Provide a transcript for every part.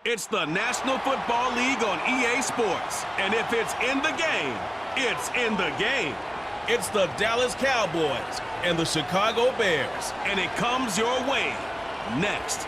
It's the National Football League on EA Sports. And if it's in the game, it's in the game. It's the Dallas Cowboys and the Chicago Bears. And it comes your way next.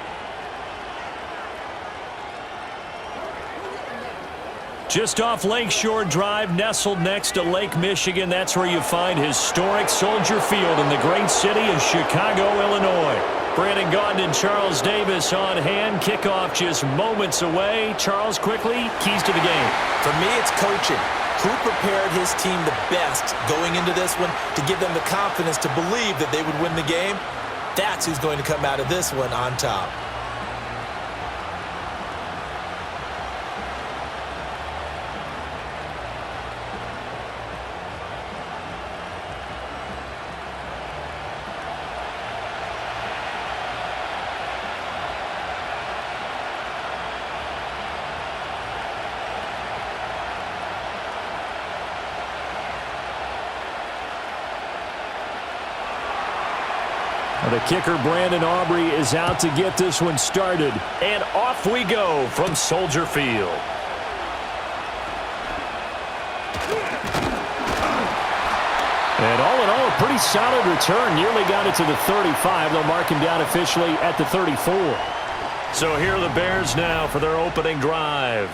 Just off Lakeshore Drive, nestled next to Lake Michigan. That's where you find historic Soldier Field in the great city of Chicago, Illinois. Brandon Gaudin and Charles Davis on hand. Kickoff just moments away. Charles, quickly, keys to the game. For me, it's coaching. Who prepared his team the best going into this one to give them the confidence to believe that they would win the game? That's who's going to come out of this one on top. The kicker, Brandon Aubrey, is out to get this one started. And off we go from Soldier Field. And all in all, a pretty solid return. Nearly got it to the 35. They'll mark him down officially at the 34. So here are the Bears now for their opening drive.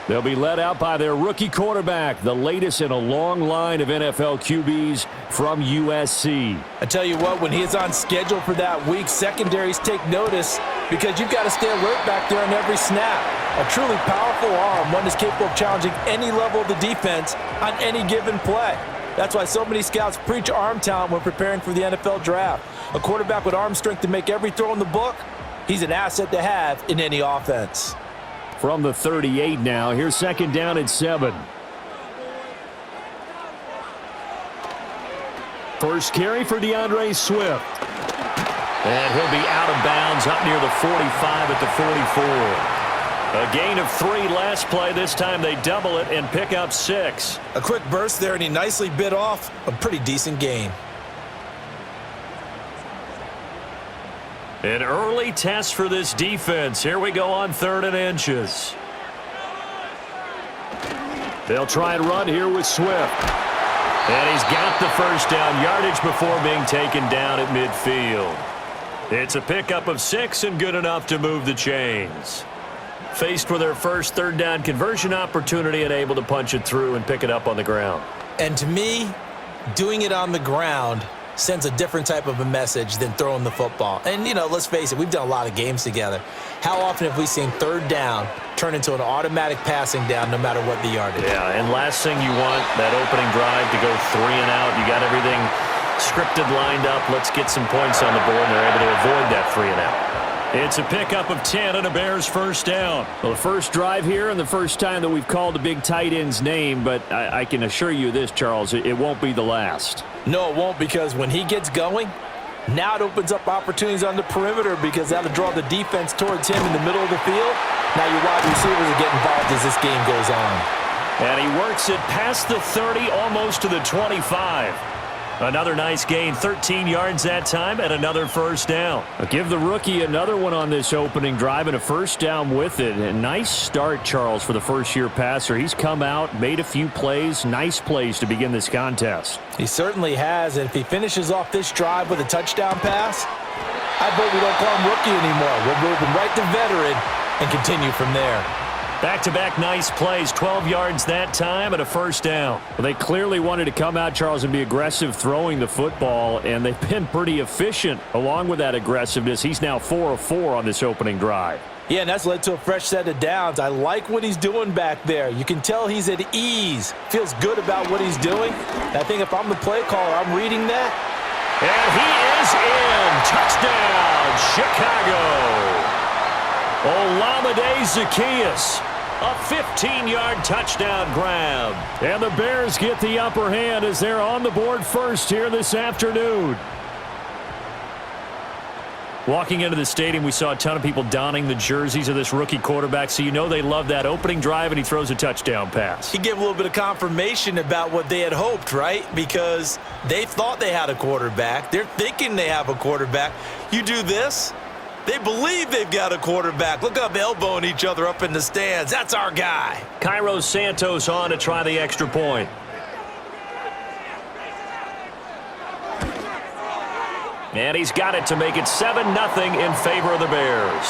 They'll be led out by their rookie quarterback, the latest in a long line of NFL QBs from USC. I tell you what, when he is on schedule for that week, secondaries take notice because you've got to stay alert back there on every snap. A truly powerful arm, one that's capable of challenging any level of the defense on any given play. That's why so many scouts preach arm talent when preparing for the NFL draft. A quarterback with arm strength to make every throw in the book, he's an asset to have in any offense. From the 38 now, here's second down at 7. First carry for DeAndre Swift. And he'll be out of bounds up near the 45 at the 44. A gain of 3 last play. This time they double it and pick up 6. A quick burst there, and he nicely bit off a pretty decent gain. An early test for this defense. Here we go on 3rd and inches. They'll try and run here with Swift. And he's got the first down yardage before being taken down at midfield. It's a pickup of 6 and good enough to move the chains. Faced with their first 3rd down conversion opportunity and able to punch it through and pick it up on the ground. And to me, doing it on the ground sends a different type of a message than throwing the football. And, you know, let's face it, we've done a lot of games together. How often have we seen 3rd down turn into an automatic passing down no matter what the yardage? Yeah, and last thing you want, that opening drive to go 3 and out. You got everything scripted, lined up. Let's get some points on the board, and they're able to avoid that 3 and out. It's a pickup of 10 and a Bears first down. Well, the first drive here and the first time that we've called the big tight end's name, but I can assure you this, Charles, it won't be the last. No, it won't, because when he gets going, now it opens up opportunities on the perimeter because that'll draw the defense towards him in the middle of the field. Now your wide receivers are getting involved as this game goes on. And he works it past the 30, almost to the 25. Another nice gain, 13 yards that time, and another first down. I'll give the rookie another one on this opening drive and a first down with it. A nice start, Charles, for the first-year passer. He's come out, made a few plays, nice plays to begin this contest. He certainly has, and if he finishes off this drive with a touchdown pass, I vote we don't call him rookie anymore. We'll move him right to veteran and continue from there. Back-to-back nice plays, 12 yards that time and a first down. Well, they clearly wanted to come out, Charles, and be aggressive throwing the football, and they've been pretty efficient along with that aggressiveness. He's now 4 of 4 on this opening drive. Yeah, and that's led to a fresh set of downs. I like what he's doing back there. You can tell he's at ease, feels good about what he's doing. And I think if I'm the play caller, I'm reading that. And he is in. Touchdown, Chicago. Olamide Zaccheaus. A 15-yard touchdown grab. And the Bears get the upper hand as they're on the board first here this afternoon. Walking into the stadium, we saw a ton of people donning the jerseys of this rookie quarterback, so you know they love that opening drive, and he throws a touchdown pass. He gave a little bit of confirmation about what they had hoped, right? Because they thought they had a quarterback. They're thinking they have a quarterback. You do this, They believe they've got a quarterback. Look up, elbowing each other up in the stands. That's our guy. Cairo Santos on to try the extra point. And he's got it to make it 7-0 in favor of the Bears.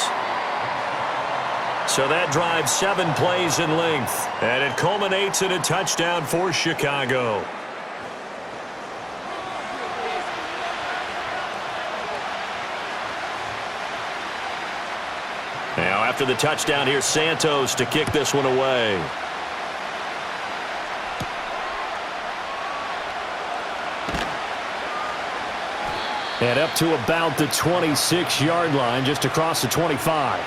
So that drives 7 plays in length. And it culminates in a touchdown for Chicago. Now after the touchdown, here's Santos to kick this one away. And up to about the 26-yard line, just across the 25.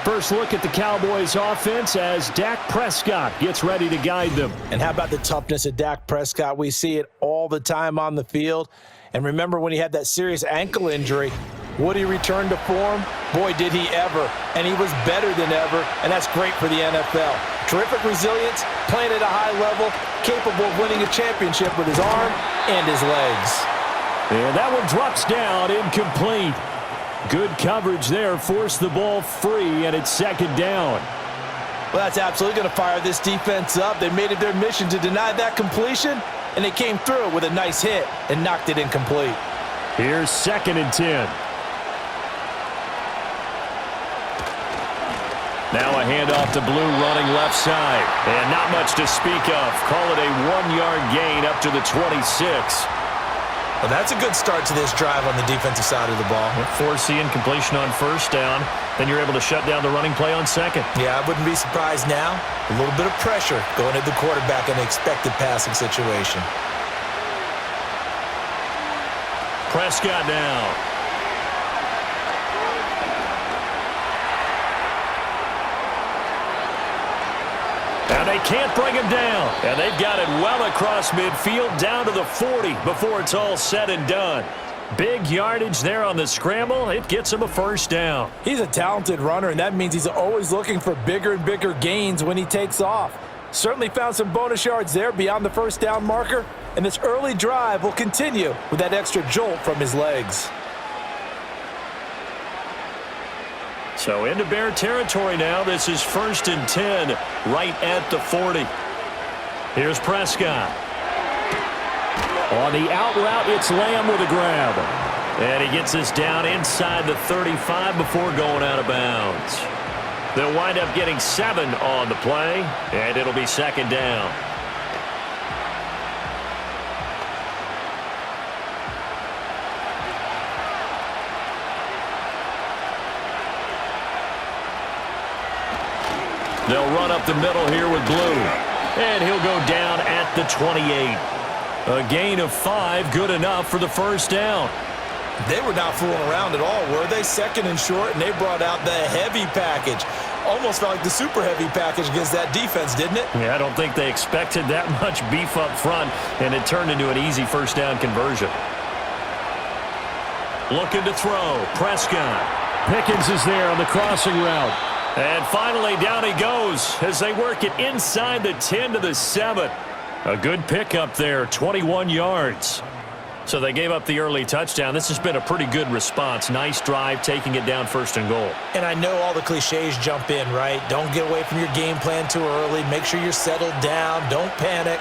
First look at the Cowboys offense as Dak Prescott gets ready to guide them. And how about the toughness of Dak Prescott? We see it all the time on the field. And remember when he had that serious ankle injury, would he return to form? Boy, did he ever. And he was better than ever, and that's great for the NFL. Terrific resilience, playing at a high level, capable of winning a championship with his arm and his legs. And that one drops down, incomplete. Good coverage there, forced the ball free, and it's second down. Well, that's absolutely going to fire this defense up. They made it their mission to deny that completion, and they came through with a nice hit and knocked it incomplete. Here's 2nd and 10. Now a handoff to Blue running left side. And not much to speak of. Call it a 1-yard gain up to the 26. Well, that's a good start to this drive on the defensive side of the ball. Forcing incompletion on first down. Then you're able to shut down the running play on second. Yeah, I wouldn't be surprised now. A little bit of pressure going at the quarterback in an expected passing situation. Prescott now. And they can't bring him down. And they've got it well across midfield down to the 40 before it's all said and done. Big yardage there on the scramble. It gets him a first down. He's a talented runner, and that means he's always looking for bigger and bigger gains when he takes off. Certainly found some bonus yards there beyond the first down marker. And this early drive will continue with that extra jolt from his legs. So into Bear territory now. This is 1st and 10 right at the 40. Here's Prescott. On the out route, it's Lamb with a grab. And he gets this down inside the 35 before going out of bounds. They'll wind up getting 7 on the play, and it'll be 2nd down. They'll run up the middle here with Blue. And he'll go down at the 28. A gain of 5, good enough for the first down. They were not fooling around at all, were they? 2nd and short, and they brought out the heavy package. Almost felt like the super heavy package against that defense, didn't it? Yeah, I don't think they expected that much beef up front, and it turned into an easy first down conversion. Looking to throw. Prescott. Pickens is there on the crossing route. And finally, down he goes as they work it inside the 10 to the 7. A good pickup there, 21 yards. So they gave up the early touchdown. This has been a pretty good response. Nice drive, taking it down 1st and goal. And I know all the cliches jump in, right? Don't get away from your game plan too early. Make sure you're settled down. Don't panic.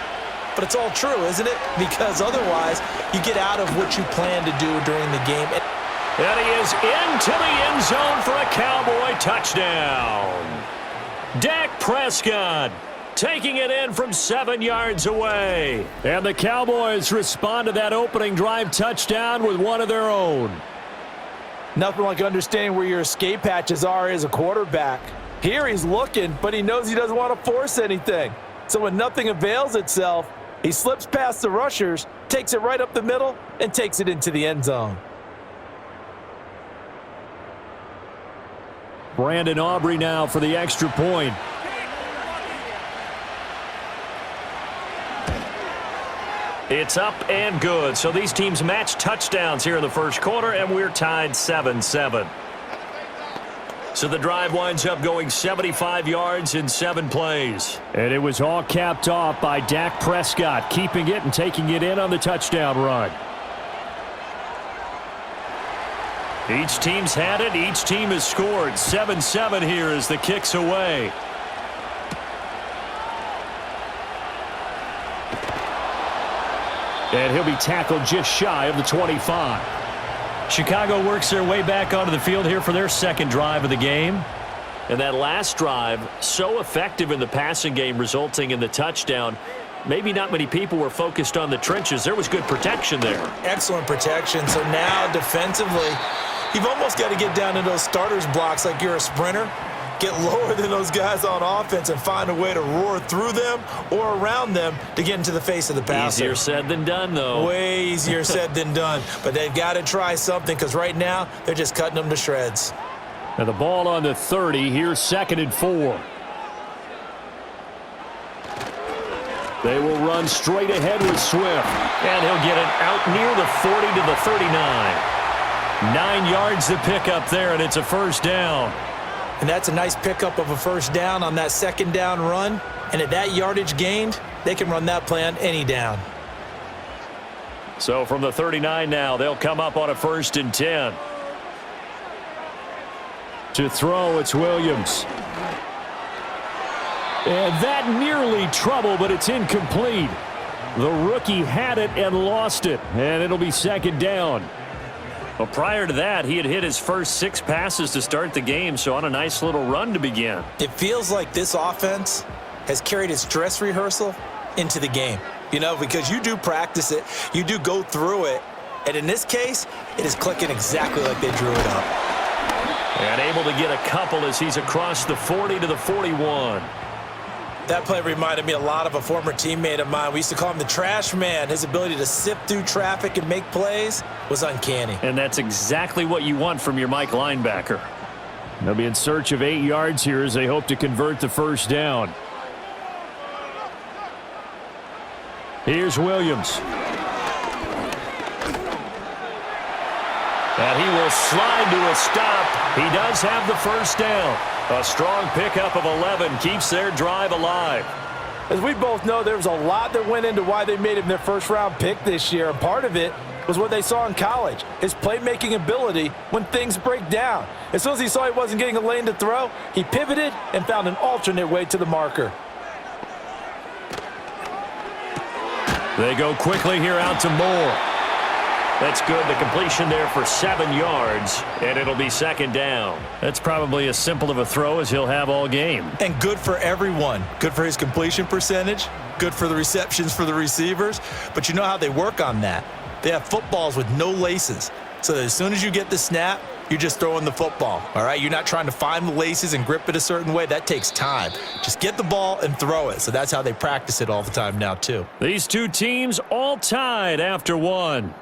But it's all true, isn't it? Because otherwise, you get out of what you plan to do during the game. And he is into the end zone for a Cowboy touchdown. Dak Prescott taking it in from 7 yards away. And the Cowboys respond to that opening drive touchdown with one of their own. Nothing like understanding where your escape hatches are as a quarterback. Here he's looking, but he knows he doesn't want to force anything. So when nothing avails itself, he slips past the rushers, takes it right up the middle, and takes it into the end zone. Brandon Aubrey now for the extra point. It's up and good. So these teams match touchdowns here in the first quarter, and we're tied 7-7. So the drive winds up going 75 yards in 7 plays. And it was all capped off by Dak Prescott, keeping it and taking it in on the touchdown run. Each team's had it. Each team has scored. 7-7 here as the kick's away. And he'll be tackled just shy of the 25. Chicago works their way back onto the field here for their second drive of the game. And that last drive, so effective in the passing game, resulting in the touchdown. Maybe not many people were focused on the trenches. There was good protection there. Excellent protection. So now defensively, you've almost got to get down to those starters blocks like you're a sprinter. Get lower than those guys on offense and find a way to roar through them or around them to get into the face of the passer. Easier said than done, though. Way easier said than done. But they've got to try something because right now they're just cutting them to shreds. And the ball on the 30. Here's 2nd and 4. They will run straight ahead with Swift. And he'll get it out near the 40 to the 39. 9 yards to pick up there, and it's a first down. And that's a nice pickup of a first down on that second down run. And at that yardage gained, they can run that play on any down. So from the 39 now, they'll come up on a 1st and 10. To throw, it's Williams. And that nearly trouble, but it's incomplete. The rookie had it and lost it, and it'll be 2nd down. Well, prior to that, he had hit his first 6 passes to start the game, so on a nice little run to begin. It feels like this offense has carried its dress rehearsal into the game. You know, because you do practice it, you do go through it, and in this case, it is clicking exactly like they drew it up. And able to get a couple as he's across the 40 to the 41. That play reminded me a lot of a former teammate of mine. We used to call him the trash man. His ability to sift through traffic and make plays was uncanny. And that's exactly what you want from your Mike linebacker. They'll be in search of 8 yards here as they hope to convert the first down. Here's Williams. And he will slide to a stop. He does have the first down. A strong pickup of 11 keeps their drive alive. As we both know, there was a lot that went into why they made him their first-round pick this year. And part of it was what they saw in college, his playmaking ability when things break down. As soon as he saw he wasn't getting a lane to throw, he pivoted and found an alternate way to the marker. They go quickly here out to Moore. That's good. The completion there for 7 yards, and it'll be 2nd down. That's probably as simple of a throw as he'll have all game. And good for everyone. Good for his completion percentage. Good for the receptions for the receivers. But you know how they work on that. They have footballs with no laces. So that as soon as you get the snap, you're just throwing the football. All right? You're not trying to find the laces and grip it a certain way. That takes time. Just get the ball and throw it. So that's how they practice it all the time now, too. These two teams all tied after 1.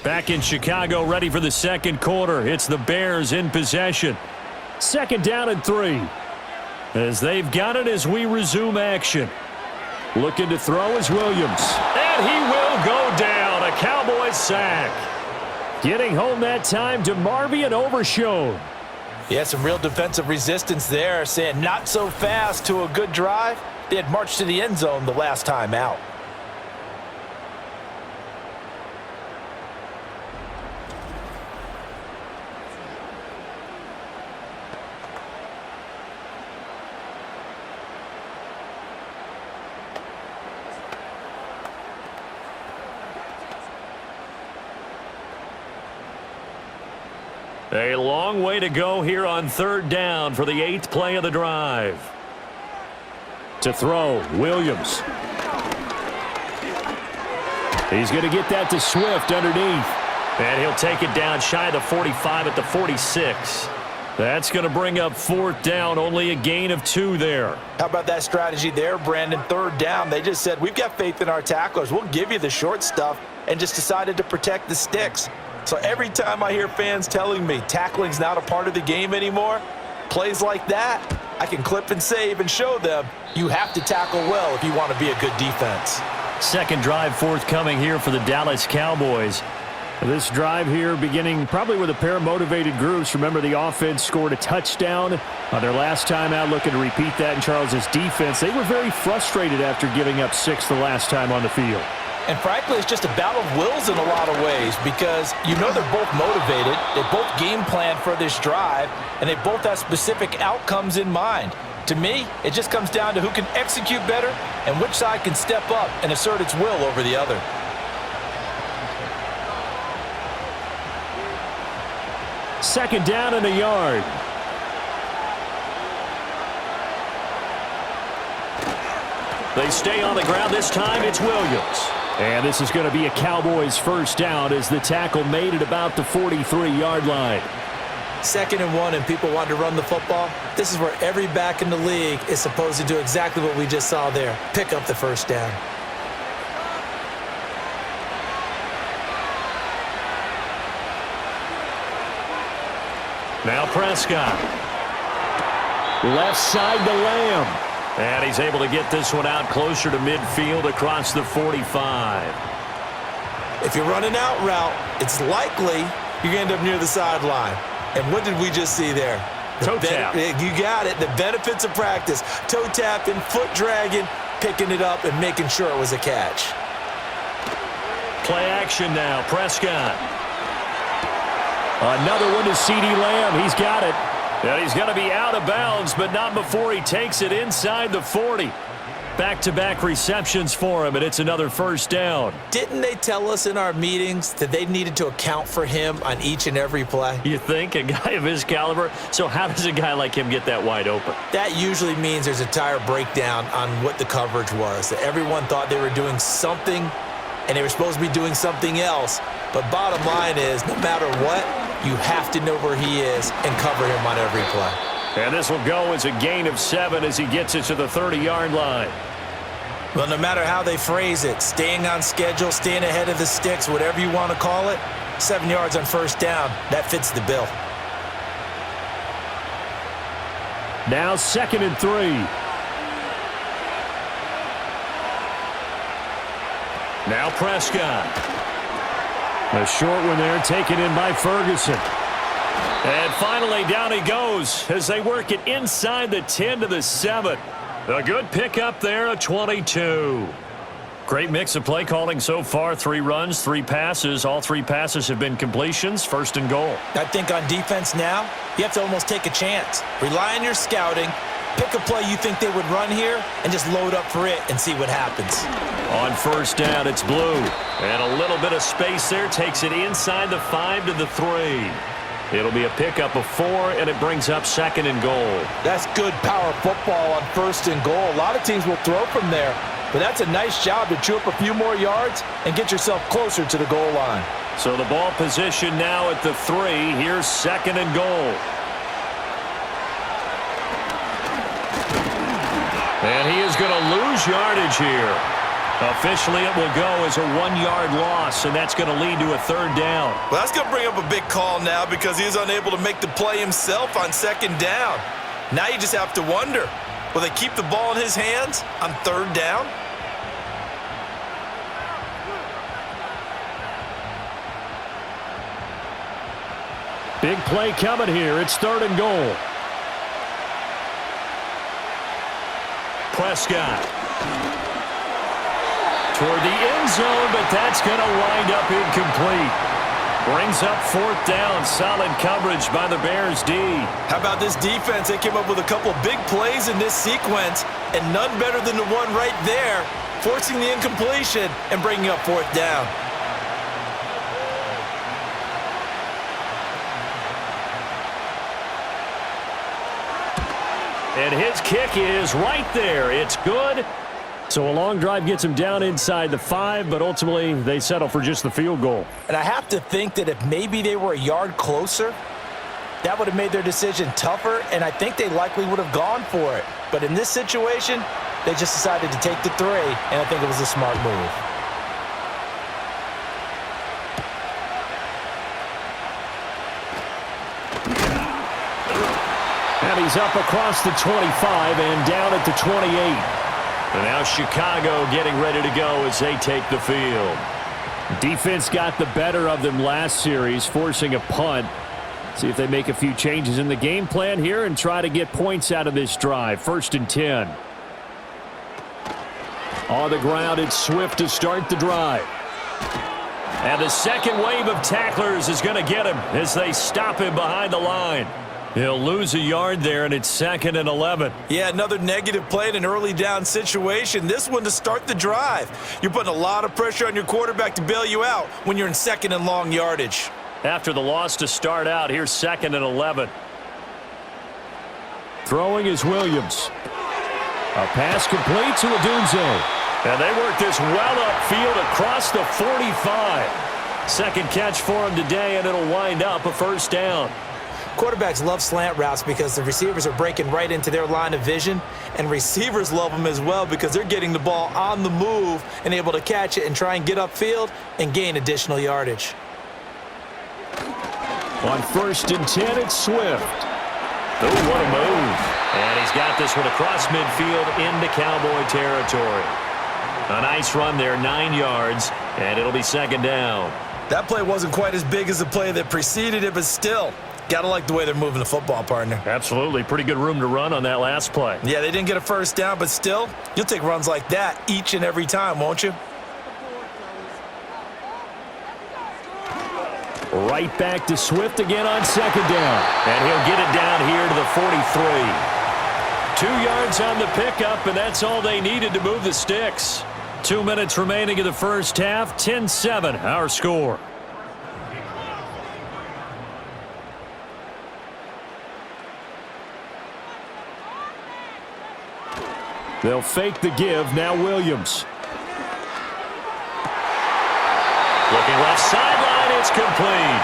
Back in Chicago, ready for the second quarter. It's the Bears in possession. 2nd down and 3. As they've got it as we resume action. Looking to throw is Williams. And he will go down. A Cowboys sack. Getting home that time to Marvy and Overshone. Yeah, some real defensive resistance there, saying not so fast to a good drive. They had marched to the end zone the last time out. A long way to go here on 3rd down for the 8th play of the drive. To throw, Williams. He's going to get that to Swift underneath. And he'll take it down shy of the 45 at the 46. That's going to bring up 4th down, only a gain of 2 there. How about that strategy there, Brandon? 3rd down, they just said, we've got faith in our tacklers. We'll give you the short stuff, and just decided to protect the sticks. So every time I hear fans telling me tackling's not a part of the game anymore, plays like that, I can clip and save and show them you have to tackle well if you want to be a good defense. Second drive forthcoming here for the Dallas Cowboys. This drive here beginning probably with a pair of motivated groups. Remember, the offense scored a touchdown on their last time out, looking to repeat that in Charles's defense. They were very frustrated after giving up 6 the last time on the field. And frankly, it's just a battle of wills in a lot of ways because you know they're both motivated, they both game plan for this drive, and they both have specific outcomes in mind. To me, it just comes down to who can execute better and which side can step up and assert its will over the other. Second down and a yard. They stay on the ground this time. It's Williams. And this is going to be a Cowboys first down as the tackle made at about the 43-yard line. 2nd and 1 and people want to run the football. This is where every back in the league is supposed to do exactly what we just saw there. Pick up the first down. Now Prescott. Left side to Lamb. And he's able to get this one out closer to midfield across the 45. If you're running out route, it's likely you're going to end up near the sideline. And what did we just see there? Toe tap. You got it. The benefits of practice. Toe tapping, foot dragging, picking it up, and making sure it was a catch. Play action now. Prescott. Another one to CeeDee Lamb. He's got it. And he's going to be out of bounds, but not before he takes it inside the 40. Back-to-back receptions for him, and it's another first down. Didn't they tell us in our meetings that they needed to account for him on each and every play? You think? A guy of his caliber? So how does a guy like him get that wide open? That usually means there's a entire breakdown on what the coverage was. That everyone thought they were doing something, and they were supposed to be doing something else. But bottom line is, no matter what, you have to know where he is and cover him on every play. And this will go as a gain of 7 as he gets it to the 30-yard line. Well, no matter how they phrase it, staying on schedule, staying ahead of the sticks, whatever you want to call it, 7 yards on first down, that fits the bill. Now 2nd and 3. Now Prescott. A short one there taken in by Ferguson. And finally down he goes as they work it inside the 10 to the 7. A good pickup there at 22. Great mix of play calling so far. 3 runs, 3 passes. All 3 passes have been completions. 1st and goal. I think on defense now, you have to almost take a chance. Rely on your scouting. Pick a play you think they would run here and just load up for it and see what happens. On first down, it's Blue. And a little bit of space there. Takes it inside the 5 to the 3. It'll be a pickup of 4, and it brings up 2nd and goal. That's good power football on 1st and goal. A lot of teams will throw from there, but that's a nice job to chew up a few more yards and get yourself closer to the goal line. So the ball position now at the 3. Here's 2nd and goal. And he is going to lose yardage here. Officially, it will go as a 1-yard loss, and that's going to lead to a 3rd down. Well, that's going to bring up a big call now because he is unable to make the play himself on 2nd down. Now you just have to wonder, will they keep the ball in his hands on 3rd down? Big play coming here. It's 3rd and goal. Prescott. Toward the end zone, but that's going to wind up incomplete. Brings up 4th down. Solid coverage by the Bears D. How about this defense? They came up with a couple big plays in this sequence, and none better than the one right there, forcing the incompletion and bringing up 4th down. And his kick is right there. It's good. So a long drive gets him down inside the 5, but ultimately they settle for just the field goal. And I have to think that if maybe they were a yard closer, that would have made their decision tougher, and I think they likely would have gone for it. But in this situation, they just decided to take the 3, and I think it was a smart move. And he's up across the 25 and down at the 28. And now Chicago getting ready to go as they take the field. Defense got the better of them last series, forcing a punt. See if they make a few changes in the game plan here and try to get points out of this drive. 1st and 10. On the ground, it's Swift to start the drive. And the second wave of tacklers is going to get him as they stop him behind the line. He'll lose a yard there, and it's 2nd and 11. Yeah, another negative play in an early down situation. This one to start the drive. You're putting a lot of pressure on your quarterback to bail you out when you're in 2nd and long yardage. After the loss to start out, here's 2nd and 11. Throwing is Williams. A pass complete to Odunze. And they work this well upfield across the 45. Second catch for him today, and it'll wind up a 1st down. Quarterbacks love slant routes because the receivers are breaking right into their line of vision, and receivers love them as well because they're getting the ball on the move and able to catch it and try and get upfield and gain additional yardage. On 1st and 10, it's Swift. Oh, what a move. And he's got this one across midfield into Cowboy territory. A nice run there, 9 yards, and it'll be 2nd down. That play wasn't quite as big as the play that preceded it, but still, got to like the way they're moving the football, partner. Absolutely. Pretty good room to run on that last play. Yeah, they didn't get a 1st down, but still, you'll take runs like that each and every time, won't you? Right back to Swift again on 2nd down. And he'll get it down here to the 43. 2 yards on the pickup, and that's all they needed to move the sticks. 2 minutes remaining in the first half. 10-7, our score. They'll fake the give. Now Williams. Looking left sideline. It's complete.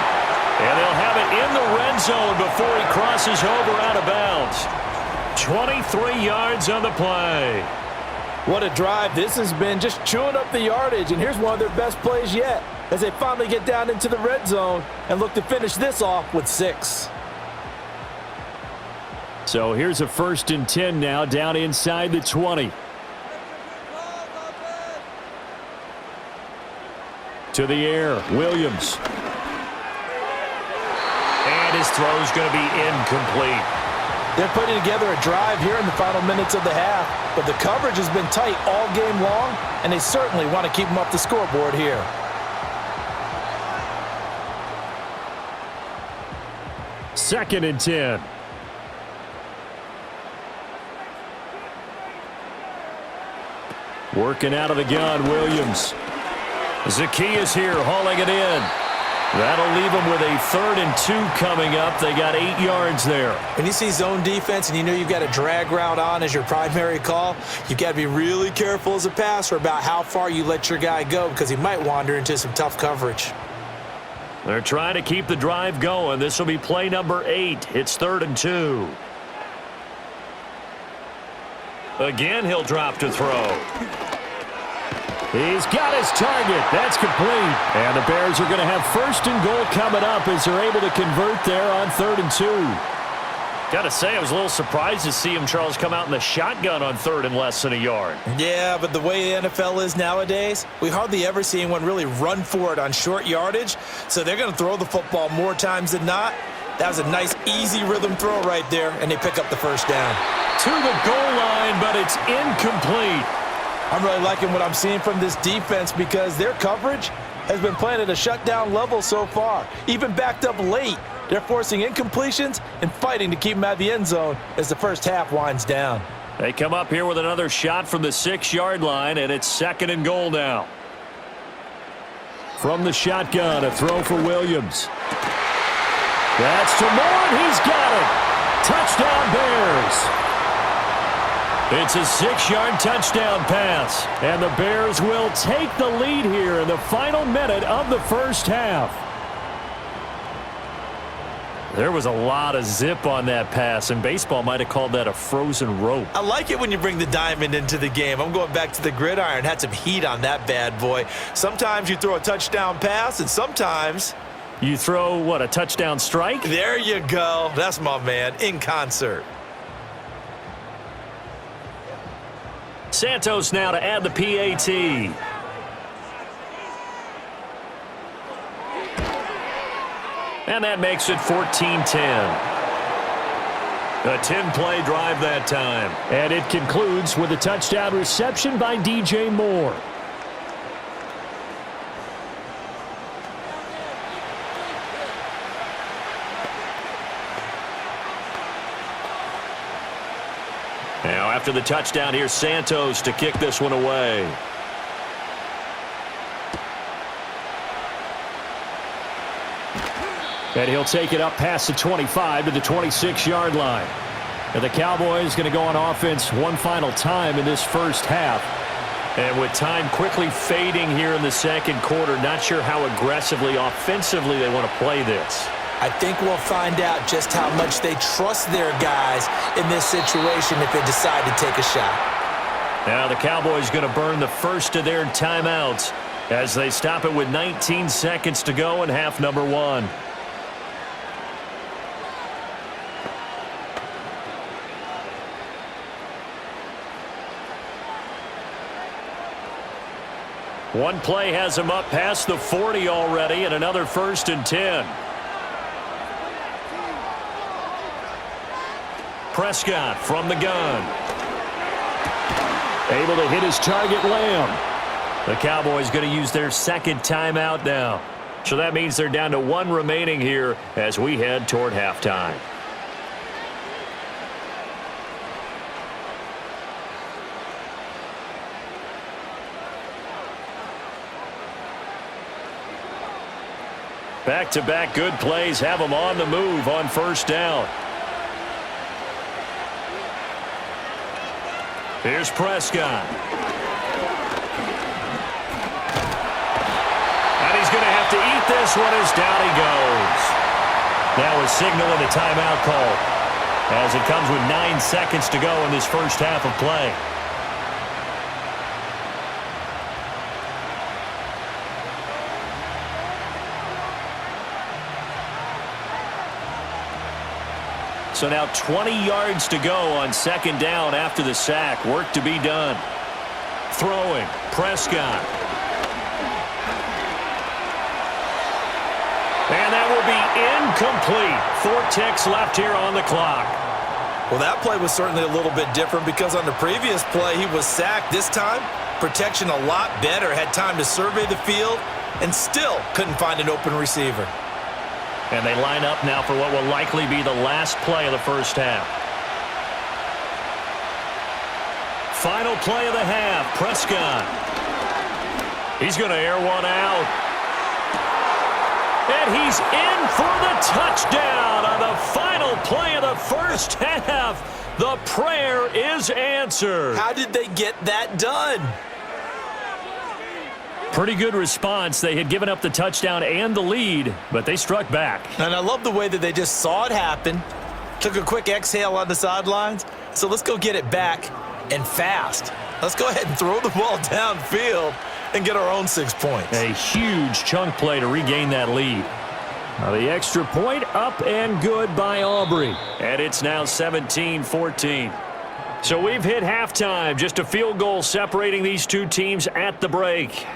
And they'll have it in the red zone before he crosses over out of bounds. 23 yards on the play. What a drive this has been, just chewing up the yardage, and here's one of their best plays yet as they finally get down into the red zone and look to finish this off with 6. So here's a 1st and 10 now down inside the 20. To the air, Williams. And his throw's going to be incomplete. They're putting together a drive here in the final minutes of the half, but the coverage has been tight all game long, and they certainly want to keep them off the scoreboard here. Second and 10. Working out of the gun, Williams. Zacchaeus here, hauling it in. That'll leave them with a 3rd and 2 coming up. They got 8 yards there. When you see zone defense and you know you've got a drag route on as your primary call, you've got to be really careful as a passer about how far you let your guy go because he might wander into some tough coverage. They're trying to keep the drive going. This will be play number 8. It's 3rd and 2. Again, he'll drop to throw. He's got his target. That's complete. And the Bears are going to have 1st and goal coming up as they're able to convert there on 3rd and 2. Got to say, I was a little surprised to see him, Charles, come out in the shotgun on 3rd and less than a yard. Yeah, but the way the NFL is nowadays, we hardly ever see anyone really run for it on short yardage. So they're going to throw the football more times than not. That was a nice, easy rhythm throw right there, and they pick up the 1st down. To the goal line, but it's incomplete. I'm really liking what I'm seeing from this defense because their coverage has been playing at a shutdown level so far. Even backed up late, they're forcing incompletions and fighting to keep them out of the end zone as the first half winds down. They come up here with another shot from the 6-yard line, and it's 2nd and goal now. From the shotgun, a throw for Williams. That's to Moore, and he's got it. Touchdown, Bears. It's a 6-yard touchdown pass, and the Bears will take the lead here in the final minute of the first half. There was a lot of zip on that pass, and baseball might have called that a frozen rope. I like it when you bring the diamond into the game. I'm going back to the gridiron. Had some heat on that bad boy. Sometimes you throw a touchdown pass, and sometimes you throw, what, a touchdown strike? There you go. That's my man, in concert. Santos now to add the PAT. And that makes it 14-10. A 10-play drive that time. And it concludes with a touchdown reception by DJ Moore. Now after the touchdown, here's Santos to kick this one away. And he'll take it up past the 25 to the 26-yard line. And the Cowboys going to go on offense one final time in this first half. And with time quickly fading here in the second quarter, not sure how aggressively, offensively they want to play this. I think we'll find out just how much they trust their guys in this situation if they decide to take a shot. Now the Cowboys going to burn the first of their timeouts as they stop it with 19 seconds to go in half number one. One play has him up past the 40 already, and another 1st and 10. Prescott from the gun. Able to hit his target, Lamb. The Cowboys going to use their second timeout now. So that means they're down to one remaining here as we head toward halftime. Back-to-back good plays have them on the move on first down. Here's Prescott. And he's going to have to eat this one as down he goes. Now a signal and a timeout call as it comes with 9 seconds to go in this first half of play. So now 20 yards to go on second down after the sack. Work to be done. Throwing. Prescott. And that will be incomplete. 4 ticks left here on the clock. Well, that play was certainly a little bit different because on the previous play, he was sacked. This time, protection a lot better. Had time to survey the field and still couldn't find an open receiver. And they line up now for what will likely be the last play of the first half. Final play of the half, Prescott. He's going to air one out. And he's in for the touchdown on the final play of the first half. The prayer is answered. How did they get that done? Pretty good response. They had given up the touchdown and the lead, but they struck back. And I love the way that they just saw it happen, took a quick exhale on the sidelines. So let's go get it back and fast. Let's go ahead and throw the ball downfield and get our own 6 points. A huge chunk play to regain that lead. Now the extra point up and good by Aubrey. And it's now 17-14. So we've hit halftime. Just a field goal separating these two teams at the break.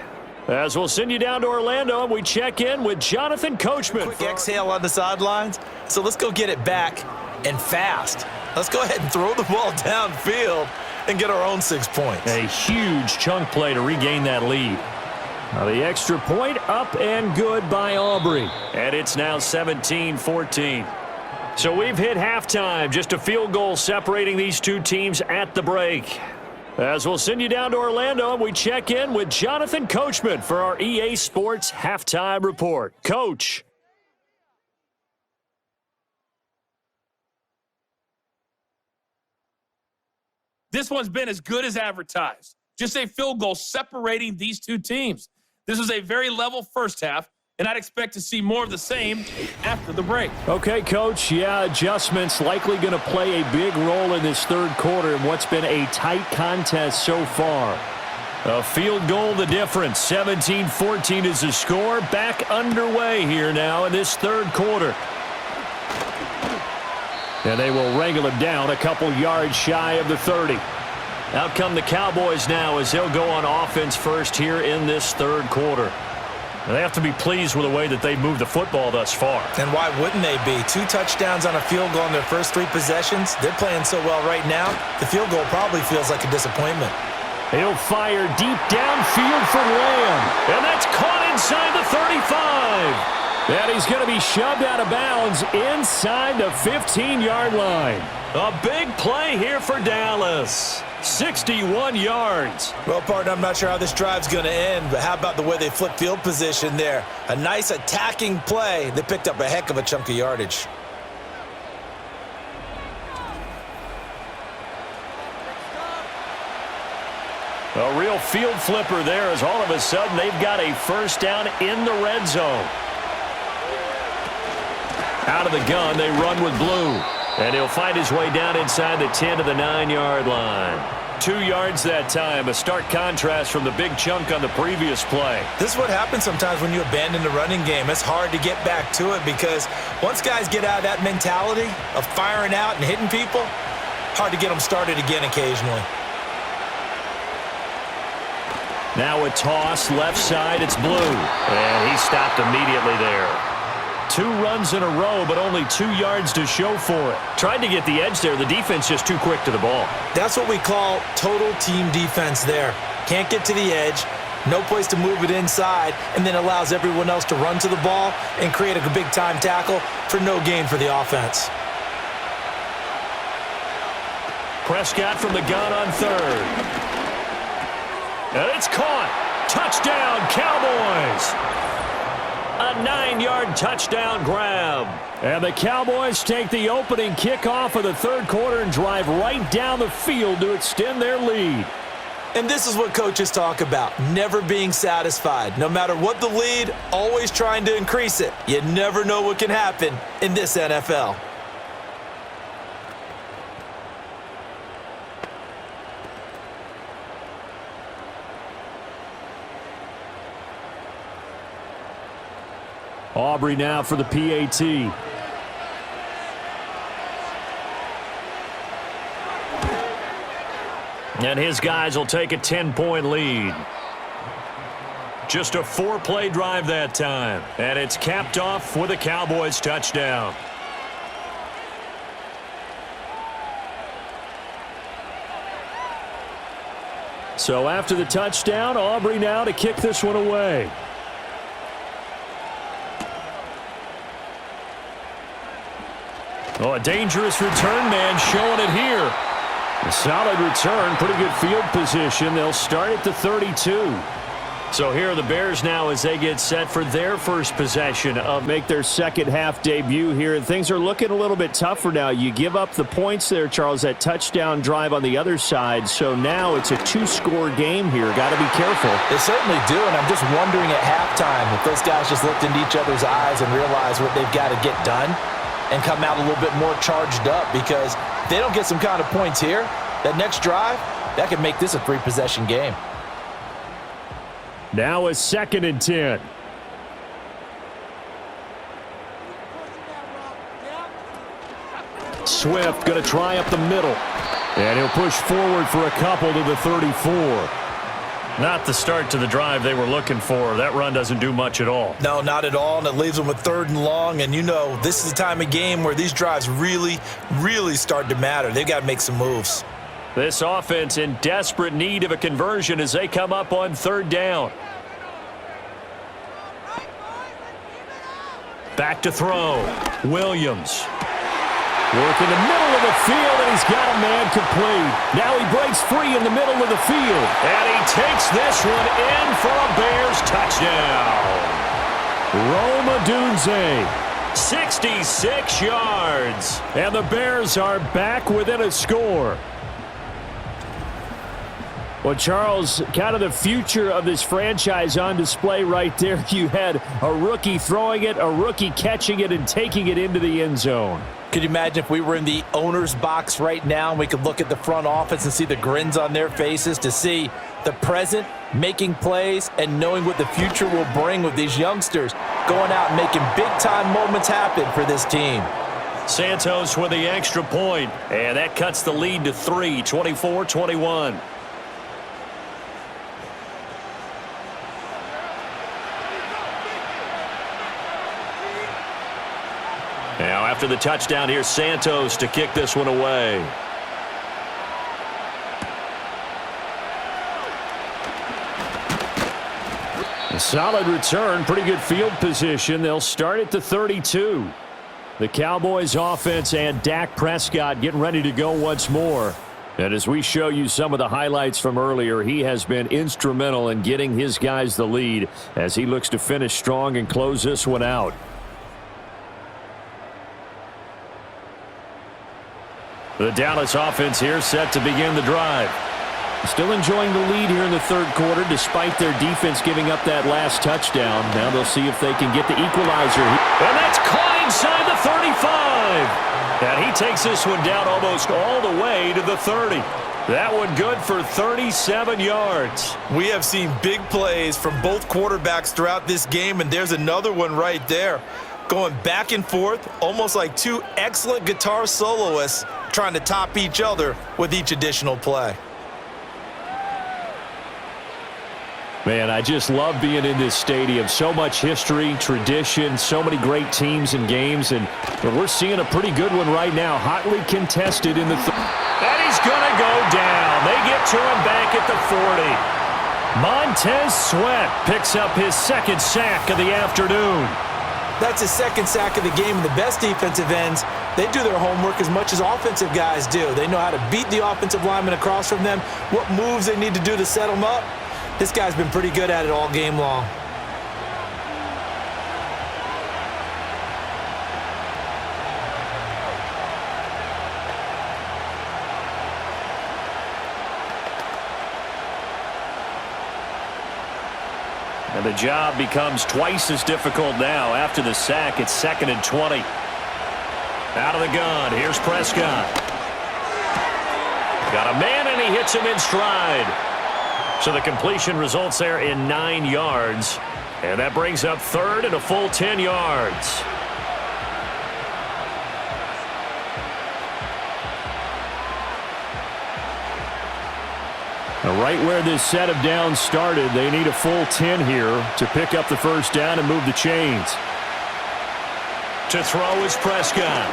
As we'll send you down to Orlando, we check in with Jonathan Coachman. Quick exhale on the sidelines. So let's go get it back and fast. Let's go ahead and throw the ball downfield and get our own 6 points. A huge chunk play to regain that lead. Now the extra point up and good by Aubrey. And it's now 17-14. So we've hit halftime. Just a field goal separating these two teams at the break. As we'll send you down to Orlando, we check in with Jonathan Coachman for our EA Sports Halftime Report. Coach. This one's been as good as advertised. Just a field goal separating these two teams. This was a very level first half, and I'd expect to see more of the same after the break. Okay, Coach. Yeah, adjustments likely going to play a big role in this third quarter in what's been a tight contest so far. A field goal the difference. 17-14 is the score. Back underway here now in this third quarter. And they will wrangle him down a couple yards shy of the 30. Out come the Cowboys now as they'll go on offense first here in this third quarter. They have to be pleased with the way that they moved the football thus far. And why wouldn't they be? 2 touchdowns on a field goal in their first 3 possessions. They're playing so well right now, the field goal probably feels like a disappointment. He'll fire deep downfield for Lamb. And that's caught inside the 35. And he's going to be shoved out of bounds inside the 15-yard line. A big play here for Dallas. 61 yards. Well, partner, I'm not sure how this drive's going to end, but how about the way they flip field position there? A nice attacking play. They picked up a heck of a chunk of yardage. A real field flipper there as all of a sudden they've got a first down in the red zone. Out of the gun, they run with Blue. And he'll find his way down inside the 10 to the 9-yard line. 2 yards that time, a stark contrast from the big chunk on the previous play. This is what happens sometimes when you abandon the running game. It's hard to get back to it because once guys get out of that mentality of firing out and hitting people, hard to get them started again occasionally. Now a toss, left side, it's Blue. And he stopped immediately there. 2 runs in a row, but only 2 yards to show for it. Tried to get the edge there. The defense just too quick to the ball. That's what we call total team defense there. Can't get to the edge, no place to move it inside, and then allows everyone else to run to the ball and create a big-time tackle for no gain for the offense. Prescott from the gun on 3rd. And it's caught. Touchdown, Cowboys. A 9-yard touchdown grab. And the Cowboys take the opening kickoff of the 3rd quarter and drive right down the field to extend their lead. And this is what coaches talk about, never being satisfied. No matter what the lead, always trying to increase it. You never know what can happen in this NFL. Aubrey now for the PAT. And his guys will take a 10-point lead. Just a 4-play drive that time. And it's capped off with a Cowboys touchdown. So after the touchdown, Aubrey now to kick this one away. Oh, a dangerous return man showing it here. A solid return, pretty good field position. They'll start at the 32. So here are the Bears now as they get set for their first possession of make their second half debut here. And things are looking a little bit tougher now. You give up the points there, Charles, that touchdown drive on the other side. So now it's a 2-score game here. Got to be careful. They certainly do, and I'm just wondering at halftime if those guys just looked into each other's eyes and realized what they've got to get done and come out a little bit more charged up, because if they don't get some kind of points here, that next drive, that could make this a 3-possession game. Now a 2nd and 10. Swift going to try up the middle. And he'll push forward for a couple to the 34. Not the start to the drive they were looking for. That run doesn't do much at all. No, not at all, and it leaves them with 3rd and long. And you know, this is the time of game where these drives really, really start to matter. They've got to make some moves. This offense in desperate need of a conversion as they come up on 3rd down. Back to throw. Williams. Work in the middle of the field, and he's got a man complete. Now he breaks free in the middle of the field. And he takes this one in for a Bears touchdown. Rome Odunze. 66 yards. And the Bears are back within a score. Well, Charles, kind of the future of this franchise on display right there. You had a rookie throwing it, a rookie catching it, and taking it into the end zone. Could you imagine if we were in the owner's box right now and we could look at the front office and see the grins on their faces, to see the present making plays and knowing what the future will bring with these youngsters going out and making big-time moments happen for this team. Santos with the extra point, and that cuts the lead to 3, 24-21. After the touchdown, here's Santos to kick this one away. A solid return, pretty good field position. They'll start at the 32. The Cowboys offense and Dak Prescott getting ready to go once more. And as we show you some of the highlights from earlier, he has been instrumental in getting his guys the lead as he looks to finish strong and close this one out. The Dallas offense here set to begin the drive. Still enjoying the lead here in the third quarter despite their defense giving up that last touchdown. Now they'll see if they can get the equalizer. And that's caught inside the 35. And he takes this one down almost all the way to the 30. That one good for 37 yards. We have seen big plays from both quarterbacks throughout this game, and there's another one right there. Going back and forth, almost like two excellent guitar soloists trying to top each other with each additional play. Man, I just love being in this stadium. So much history, tradition, so many great teams and games, and we're seeing a pretty good one right now. Hotly contested in the and he's going to go down. They get to him back at the 40. Montez Sweat picks up his second sack of the afternoon. That's his second sack of the game. The best defensive ends, they do their homework as much as offensive guys do. They know how to beat the offensive lineman across from them, what moves they need to do to set them up. This guy's been pretty good at it all game long. And the job becomes twice as difficult now. After the sack, it's 2nd and 20. Out of the gun, here's Prescott. Got a man, and he hits him in stride. So the completion results there in 9 yards. And that brings up 3rd and a full 10 yards. Now, right where this set of downs started, they need a full 10 here to pick up the first down and move the chains. To throw is Prescott.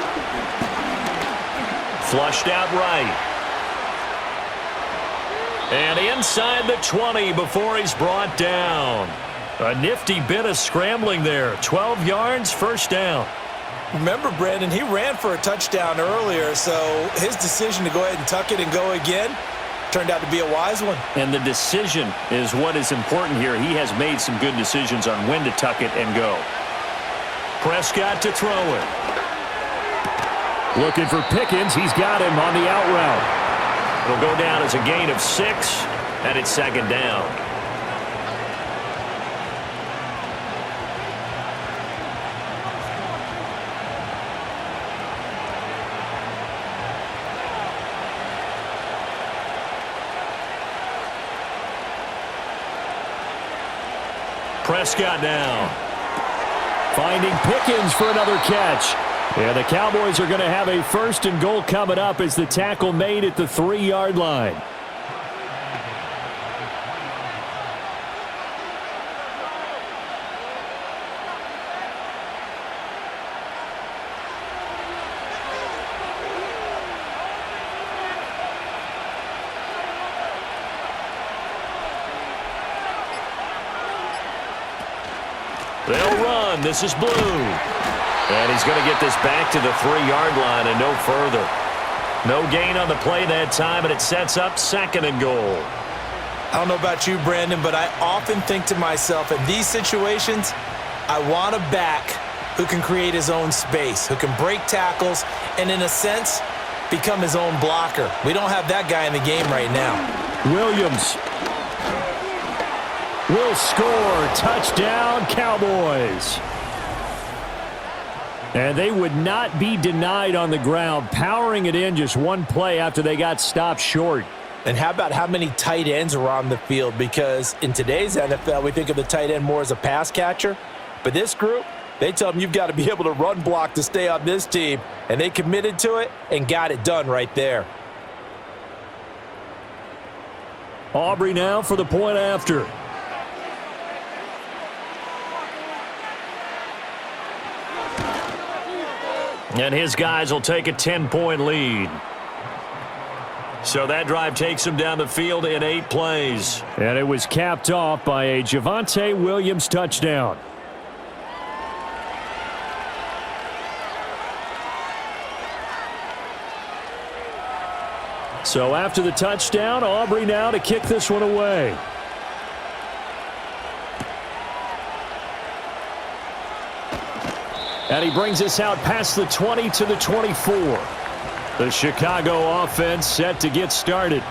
Flushed out right. And inside the 20 before he's brought down. A nifty bit of scrambling there. 12 yards, first down. Remember, Brandon, he ran for a touchdown earlier, so his decision to go ahead and tuck it and go again turned out to be a wise one. And the decision is what is important here. He has made some good decisions on when to tuck it and go. Prescott to throw it. Looking for Pickens. He's got him on the out route. It'll go down as a gain of 6, and it's 2nd down. Prescott now. Finding Pickens for another catch. Yeah, the Cowboys are going to have a 1st and goal coming up as the tackle made at the 3-yard line. They'll run. This is Blue. And he's going to get this back to the 3-yard line and no further. No gain on the play that time, and it sets up 2nd and goal. I don't know about you, Brandon, but I often think to myself, in these situations, I want a back who can create his own space, who can break tackles, and in a sense, become his own blocker. We don't have that guy in the game right now. Williams will score. Touchdown, Cowboys. And they would not be denied on the ground, powering it in just one play after they got stopped short. And how about how many tight ends are on the field? Because in today's NFL, we think of the tight end more as a pass catcher. But this group, they tell them you've got to be able to run block to stay on this team. And they committed to it and got it done right there. Aubrey now for the point after. And his guys will take a 10-point lead. So that drive takes him down the field in 8 plays. And it was capped off by a Javonte Williams touchdown. So after the touchdown, Aubrey now to kick this one away. And he brings us out past the 20 to the 24. The Chicago offense set to get started.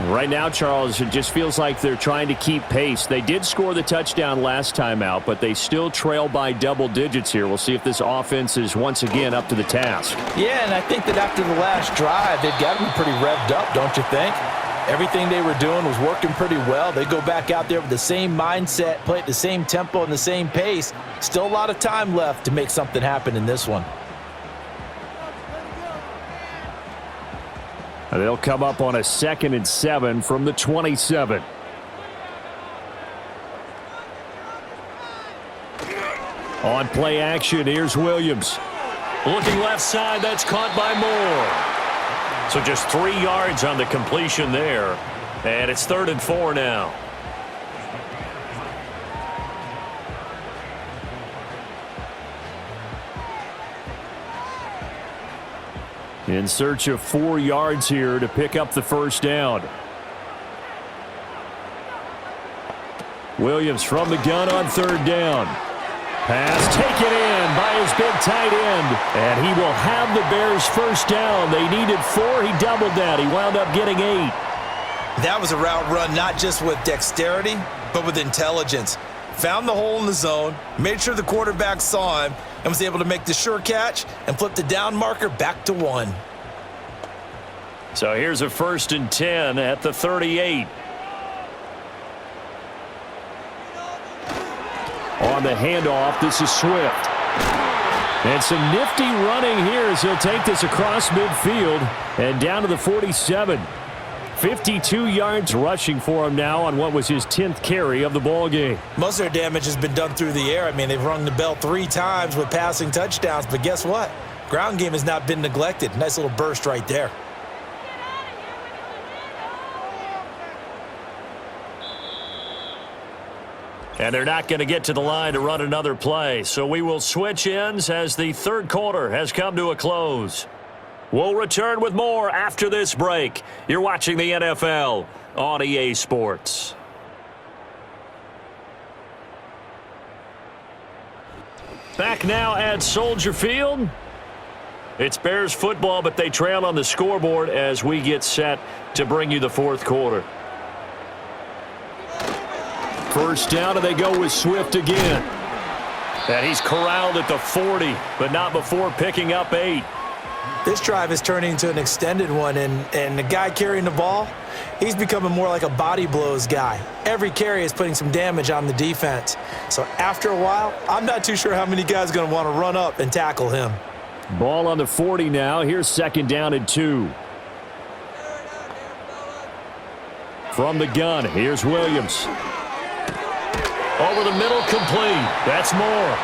Right now, Charles, it just feels like they're trying to keep pace. They did score the touchdown last time out, but they still trail by double digits here. We'll see if this offense is once again up to the task. Yeah, and I think that after the last drive, they've got them pretty revved up, don't you think? Everything they were doing was working pretty well. They go back out there with the same mindset, play at the same tempo and the same pace. Still a lot of time left to make something happen in this one. And they'll come up on a 2nd and 7 from the 27. On play action, here's Williams. Looking left side, that's caught by Moore. So just 3 yards on the completion there. And it's 3rd and 4 now. In search of 4 yards here to pick up the first down. Williams from the gun on 3rd down. Pass taken in by his big tight end. And he will have the Bears first down. They needed 4. He doubled that. He wound up getting 8. That was a route run not just with dexterity, but with intelligence. Found the hole in the zone, made sure the quarterback saw him, and was able to make the sure catch and flip the down marker back to 1. So here's a 1st and 10 at the 38. On the handoff, this is Swift. And some nifty running here as he'll take this across midfield and down to the 47. 52 yards rushing for him now on what was his 10th carry of the ball game. Most of their damage has been done through the air. I mean, they've rung the bell 3 times with passing touchdowns, but guess what? Ground game has not been neglected. Nice little burst right there. And they're not going to get to the line to run another play. So we will switch ends as the 3rd quarter has come to a close. We'll return with more after this break. You're watching the NFL on EA Sports. Back now at Soldier Field. It's Bears football, but they trail on the scoreboard as we get set to bring you the 4th quarter. First down, and they go with Swift again. And he's corralled at the 40, but not before picking up 8. This drive is turning into an extended one, and the guy carrying the ball, he's becoming more like a body blows guy. Every carry is putting some damage on the defense. So after a while, I'm not too sure how many guys are going to want to run up and tackle him. Ball on the 40 now. Here's 2nd down and 2. From the gun, here's Williams. Over the middle, complete. That's Moore.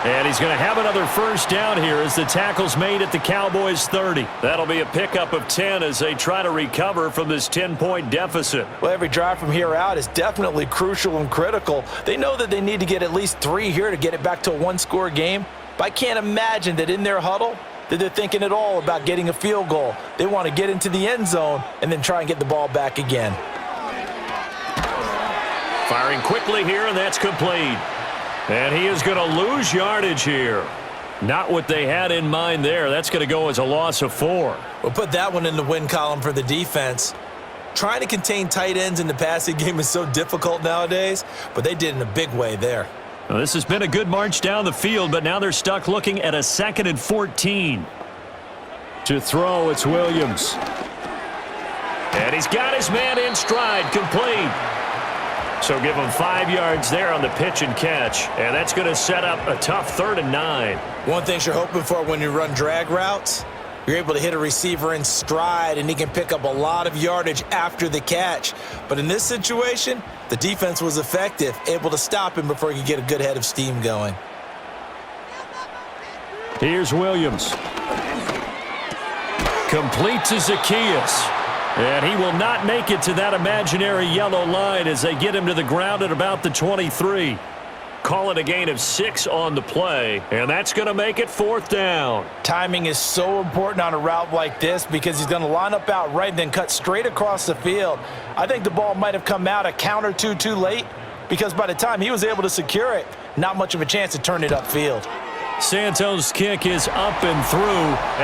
And he's going to have another first down here as the tackle's made at the Cowboys' 30. That'll be a pickup of 10 as they try to recover from this 10-point deficit. Well, every drive from here out is definitely crucial and critical. They know that they need to get at least 3 here to get it back to a 1-score game. But I can't imagine that in their huddle that they're thinking at all about getting a field goal. They want to get into the end zone and then try and get the ball back again. Firing quickly here, and that's complete. And he is going to lose yardage here. Not what they had in mind there. That's going to go as a loss of 4. We'll put that one in the win column for the defense. Trying to contain tight ends in the passing game is so difficult nowadays, but they did in a big way there. Well, this has been a good march down the field, but now they're stuck looking at a 2nd and 14. To throw, it's Williams. And he's got his man in stride, complete. So give him 5 yards there on the pitch and catch, and that's going to set up a tough 3rd and 9. One thing you're hoping for when you run drag routes, you're able to hit a receiver in stride, and he can pick up a lot of yardage after the catch. But in this situation, the defense was effective, able to stop him before he could get a good head of steam going. Here's Williams. Complete to Zacchaeus. And he will not make it to that imaginary yellow line as they get him to the ground at about the 23. Call it a gain of 6 on the play, and that's going to make it 4th down. Timing is so important on a route like this because he's going to line up out right and then cut straight across the field. I think the ball might have come out a count or two too late because by the time he was able to secure it, not much of a chance to turn it upfield. Santos' kick is up and through,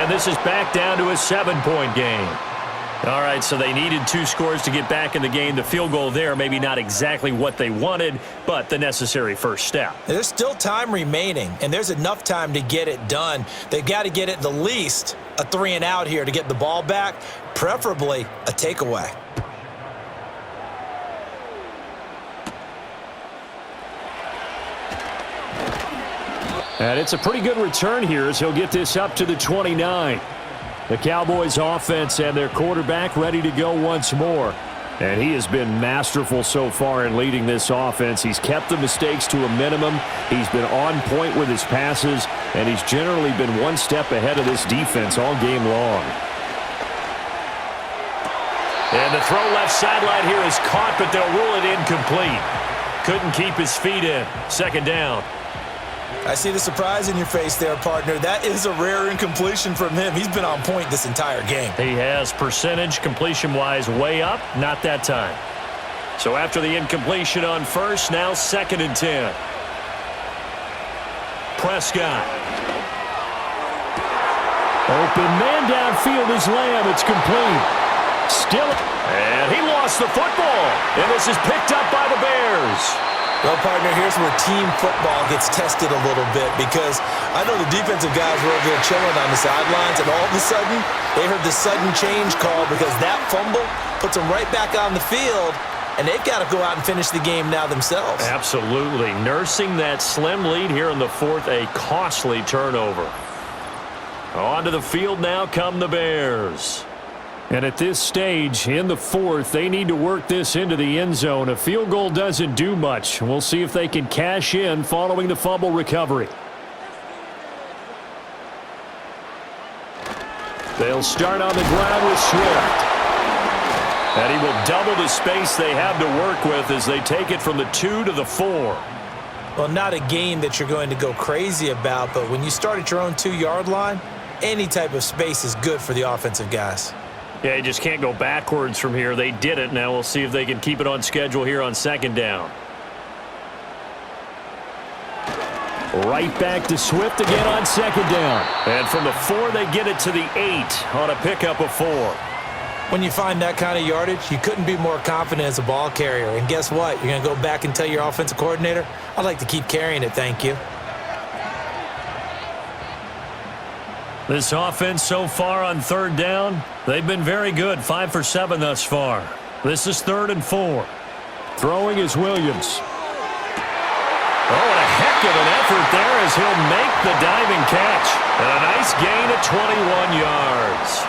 and this is back down to a 7-point game. All right, so they needed 2 scores to get back in the game. The field goal there, maybe not exactly what they wanted, but the necessary first step. There's still time remaining, and there's enough time to get it done. They've got to get it the least a 3-and-out here to get the ball back, preferably a takeaway. And it's a pretty good return here as he'll get this up to the 29. The Cowboys offense and their quarterback ready to go once more. And he has been masterful so far in leading this offense. He's kept the mistakes to a minimum. He's been on point with his passes, and he's generally been one step ahead of this defense all game long. And the throw left sideline here is caught, but they'll rule it incomplete. Couldn't keep his feet in. 2nd down. I see the surprise in your face there, partner. That is a rare incompletion from him. He's been on point this entire game. He has percentage completion-wise way up, not that time. So after the incompletion on first, now 2nd and 10. Prescott. Open man downfield is Lamb. It's complete. Still, and he lost the football. And this is picked up by the Bears. Well, partner, here's where team football gets tested a little bit because I know the defensive guys were over there chilling on the sidelines, and all of a sudden, they heard the sudden change call because that fumble puts them right back on the field, and they've got to go out and finish the game now themselves. Absolutely. Nursing that slim lead here in the 4th, a costly turnover. Onto the field now come the Bears. And at this stage, in the 4th, they need to work this into the end zone. A field goal doesn't do much. We'll see if they can cash in following the fumble recovery. They'll start on the ground with Swift. And he will double the space they have to work with as they take it from the 2 to the 4. Well, not a game that you're going to go crazy about, but when you start at your own 2-yard line, any type of space is good for the offensive guys. Yeah, you just can't go backwards from here. They did it. Now we'll see if they can keep it on schedule here on 2nd down. Right back to Swift again on 2nd down. And from the 4, they get it to the 8 on a pickup of 4. When you find that kind of yardage, you couldn't be more confident as a ball carrier. And guess what? You're going to go back and tell your offensive coordinator, I'd like to keep carrying it, thank you. This offense so far on 3rd down, they've been very good. 5 for 7 thus far. This is 3rd and 4. Throwing is Williams. Oh, and a heck of an effort there as he'll make the diving catch. And a nice gain of 21 yards.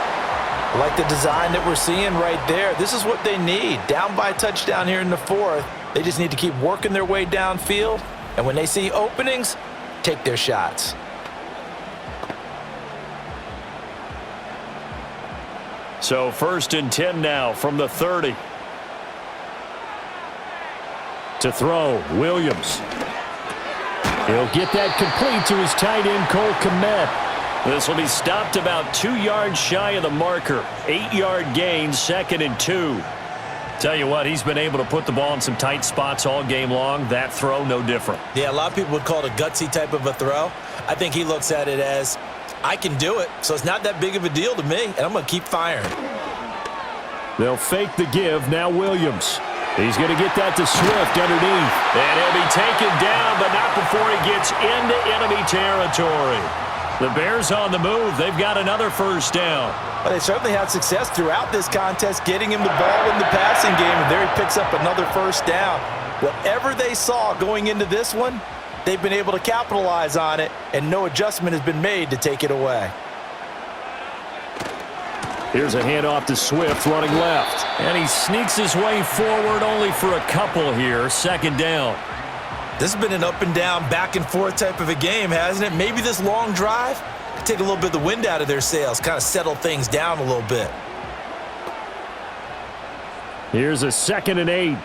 I like the design that we're seeing right there. This is what they need. Down by a touchdown here in the 4th. They just need to keep working their way downfield. And when they see openings, take their shots. So 1st and 10 now from the 30. To throw, Williams. He'll get that complete to his tight end, Cole Kmet. This will be stopped about 2 yards shy of the marker. 8-yard gain, 2nd and 2. Tell you what, he's been able to put the ball in some tight spots all game long. That throw, no different. Yeah, a lot of people would call it a gutsy type of a throw. I think he looks at it as, I can do it, so it's not that big of a deal to me, and I'm going to keep firing. They'll fake the give. Now Williams. He's going to get that to Swift underneath. And he'll be taken down, but not before he gets into enemy territory. The Bears on the move. They've got another 1st down. Well, they certainly had success throughout this contest getting him the ball in the passing game, and there he picks up another 1st down. Whatever they saw going into this one, they've been able to capitalize on it, and no adjustment has been made to take it away. Here's a handoff to Swift running left. And he sneaks his way forward only for a couple here. 2nd down. This has been an up and down, back and forth type of a game, hasn't it? Maybe this long drive could take a little bit of the wind out of their sails, kind of settle things down a little bit. Here's a 2nd and 8.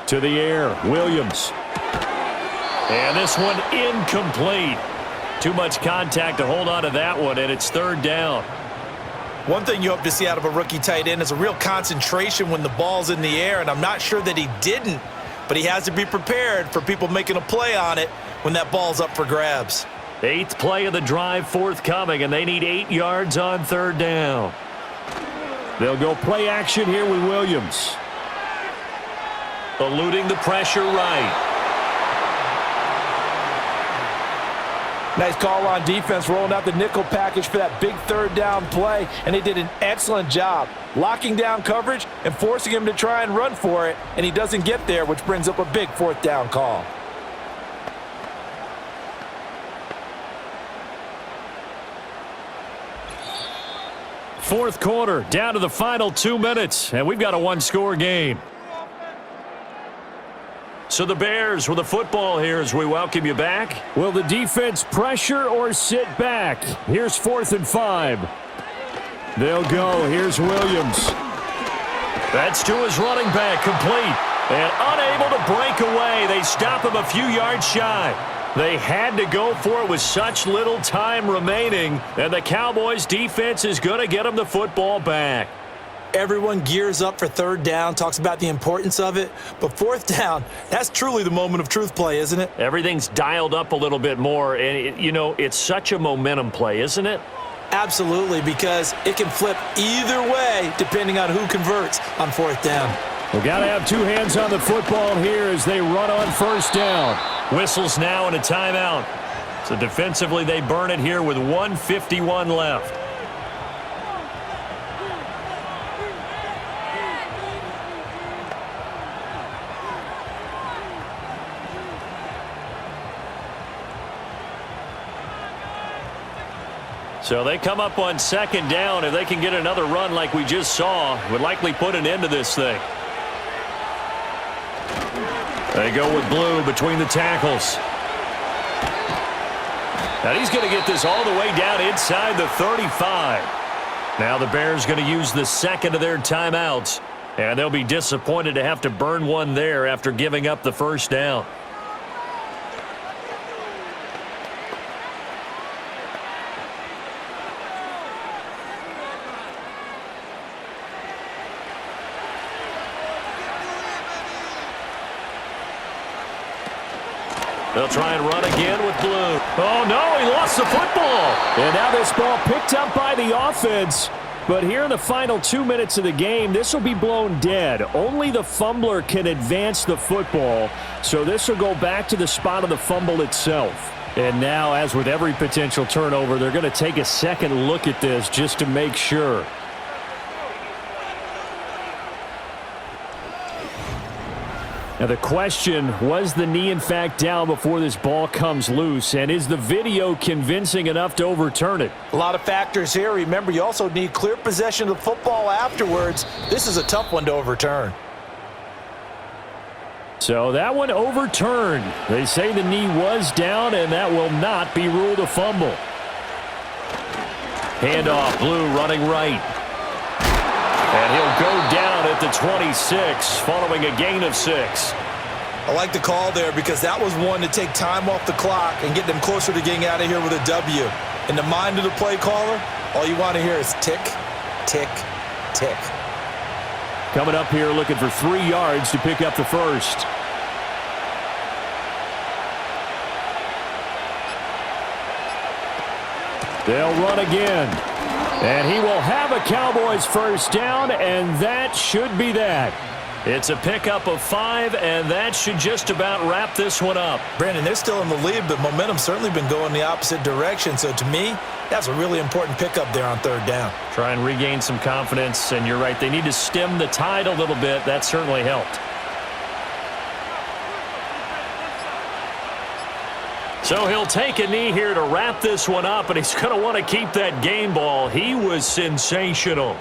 To the air, Williams. And this one incomplete. Too much contact to hold on to that one, and it's 3rd down. One thing you hope to see out of a rookie tight end is a real concentration when the ball's in the air, and I'm not sure that he didn't, but he has to be prepared for people making a play on it when that ball's up for grabs. 8th play of the drive forthcoming, and they need 8 yards on 3rd down. They'll go play action here with Williams. Eluding the pressure right. Nice call on defense, rolling out the nickel package for that big 3rd down play, and they did an excellent job locking down coverage and forcing him to try and run for it, and he doesn't get there, which brings up a big 4th down call. Fourth quarter, down to the final 2 minutes, and we've got a 1-score game. So the Bears with the football here as we welcome you back. Will the defense pressure or sit back? Here's 4th and 5. They'll go. Here's Williams. That's to his running back, complete. And unable to break away. They stop him a few yards shy. They had to go for it with such little time remaining, and the Cowboys defense is going to get them the football back. Everyone gears up for 3rd down, talks about the importance of it. But 4th down, that's truly the moment of truth play, isn't it? Everything's dialed up a little bit more. And, it's such a momentum play, isn't it? Absolutely, because it can flip either way depending on who converts on 4th down. We've got to have 2 hands on the football here as they run on 1st down. Whistles now and a timeout. So defensively, they burn it here with 1:51 left. So they come up on 2nd down. If they can get another run like we just saw, would likely put an end to this thing. They go with Blue between the tackles. And he's going to get this all the way down inside the 35. Now the Bears going to use the 2nd of their timeouts. And they'll be disappointed to have to burn one there after giving up the 1st down. They'll try and run again with Blue. Oh, no, he lost the football. And now this ball picked up by the offense. But here in the final 2 minutes of the game, this will be blown dead. Only the fumbler can advance the football. So this will go back to the spot of the fumble itself. And now, as with every potential turnover, they're going to take a second look at this just to make sure. Now the question, was the knee in fact down before this ball comes loose? And is the video convincing enough to overturn it? A lot of factors here. Remember, you also need clear possession of the football afterwards. This is a tough one to overturn. So that one overturned. They say the knee was down, and that will not be ruled a fumble. Handoff, Blue running right. And he'll go down at the 26 following a gain of 6. I like the call there because that was one to take time off the clock and get them closer to getting out of here with a W. In the mind of the play caller, all you want to hear is tick, tick, tick. Coming up here looking for 3 yards to pick up the 1st. They'll run again. And he will have a Cowboys 1st down, and that should be that. It's a pickup of 5, and that should just about wrap this one up. Brandon, they're still in the lead, but momentum's certainly been going the opposite direction. So to me, that's a really important pickup there on 3rd down. Try and regain some confidence, and you're right. They need to stem the tide a little bit. That certainly helped. So he'll take a knee here to wrap this one up, and he's going to want to keep that game ball. He was sensational.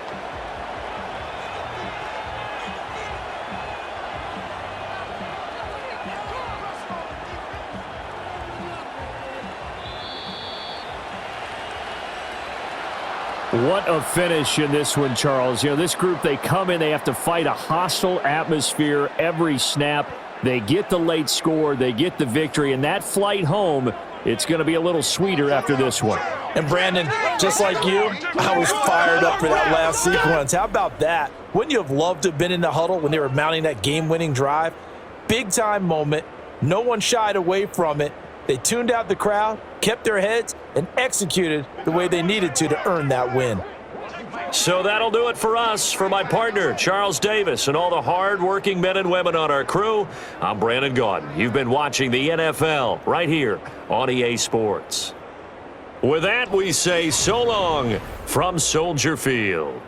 What a finish in this one, Charles. You know, this group, they come in, they have to fight a hostile atmosphere every snap. They get the late score, they get the victory, and that flight home, it's going to be a little sweeter after this one. And Brandon, just like you, I was fired up for that last sequence. How about that? Wouldn't you have loved to have been in the huddle when they were mounting that game-winning drive? Big-time moment. No one shied away from it. They tuned out the crowd, kept their heads, and executed the way they needed to earn that win. So that'll do it for us. For my partner, Charles Davis, and all the hard-working men and women on our crew, I'm Brandon Gaudin. You've been watching the NFL right here on EA Sports. With that, we say so long from Soldier Field.